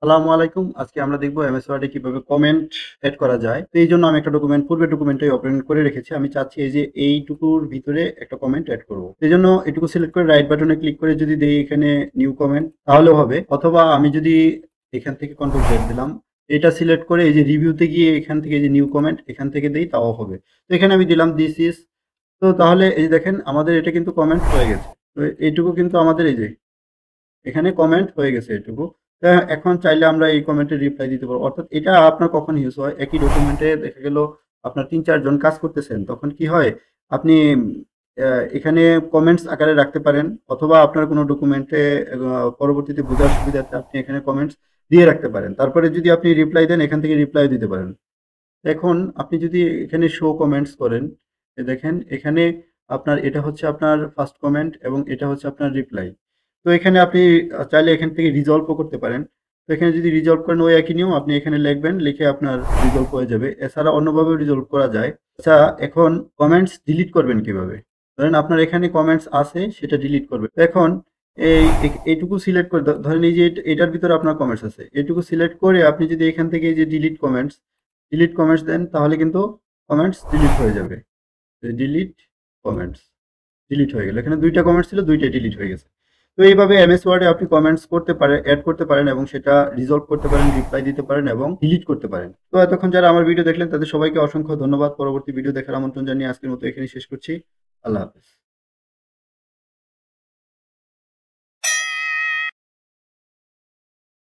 আসসালামু আলাইকুম। আজকে আমরা দেখব এমএস ওয়ার্ডে কিভাবে কমেন্ট এড করা যায়। তো এইজন্য আমি একটা পূর্বের ডকুমেন্টটাই ওপেন করে রেখেছি। আমি চাচ্ছি এই যে এইটুকুর ভিতরে একটা কমেন্ট এড করব। এজন্য এটুকু সিলেক্ট করে রাইট বাটনে ক্লিক করে যদি দেই এখানে নিউ কমেন্ট তাহলেও হবে। অথবা আমি যদি এখান থেকে কন্ট্রোল জেড দিলাম, এটা সিলেক্ট করে এই যে রিভিউতে গিয়ে এখান থেকে এই যে নিউ কমেন্ট এখান থেকে দেই তাও হবে। তো এখানে আমি দিলাম দিস ইজ। তো তাহলে এই যে দেখেন আমাদের এটা কিন্তু কমেন্ট হয়ে গেছে। তো এইটুকু কিন্তু আমাদের এই যে এখানে কমেন্ট হয়ে গেছে এটুকু। এখন চাইলে আমরা এই কমেন্টের রিপ্লাই দিতে পারবো। অর্থাৎ এটা আপনার কখন ইউজ হয়, একই ডকুমেন্টে দেখা গেল আপনার ৩-৪ জন কাজ করতেছেন। তখন কি হয়, আপনি এখানে কমেন্টস আকারে রাখতে পারেন, অথবা আপনার কোনো ডকুমেন্টে পরবর্তীতে বোঝার সুবিধার্থে আপনি এখানে কমেন্টস দিয়ে রাখতে পারেন। তারপরে যদি আপনি রিপ্লাই দেন এখান থেকে রিপ্লাই দিতে পারেন। এখন আপনি যদি এখানে শো কমেন্টস করেন, দেখেন এখানে আপনার এটা হচ্ছে আপনার ফার্স্ট কমেন্ট এবং এটা হচ্ছে আপনার রিপ্লাই। তো এখানে আপনি চাইলে এখান থেকে রিজলভও করতে পারেন। তো এখানে যদি রিজলভ করেন ওই একই নিয়ম, আপনি এখানে লিখবেন, লিখে আপনার রিজলভ হয়ে যাবে। এছাড়া অন্যভাবেও রিজলভ করা যায়। আচ্ছা, এখন কমেন্টস ডিলিট করবেন কিভাবে? ধরেন আপনার এখানে কমেন্টস আছে, সেটা ডিলিট করবে। তো এখন এইটুকু সিলেক্ট করে ধরেন এই যে এটার ভিতরে আপনার কমেন্টস আছে, এটুকু সিলেক্ট করে আপনি যদি এখান থেকে এই যে ডিলিট কমেন্টস দেন তাহলে কিন্তু কমেন্টস ডিলিট হয়ে যাবে। ডিলিট কমেন্টস, ডিলিট হয়ে গেল। এখানে ২টা কমেন্টস ছিল, ২টাই ডিলিট হয়ে গেছে। তো এইভাবে এমএস ওয়ার্ডে আপনি কমেন্টস করতে পারেন, এড করতে পারেন এবং সেটা রিজলভ করতে পারেন, রিপ্লাই দিতে পারেন এবং ডিলিট করতে পারেন। তো এতক্ষণ যারা আমার ভিডিও দেখলেন তাদের সবাইকে অসংখ্য ধন্যবাদ। পরবর্তী ভিডিও দেখার আমন্ত্রণ জানিয়ে আজকের মতো এখানেই শেষ করছি। আল্লাহ হাফেজ।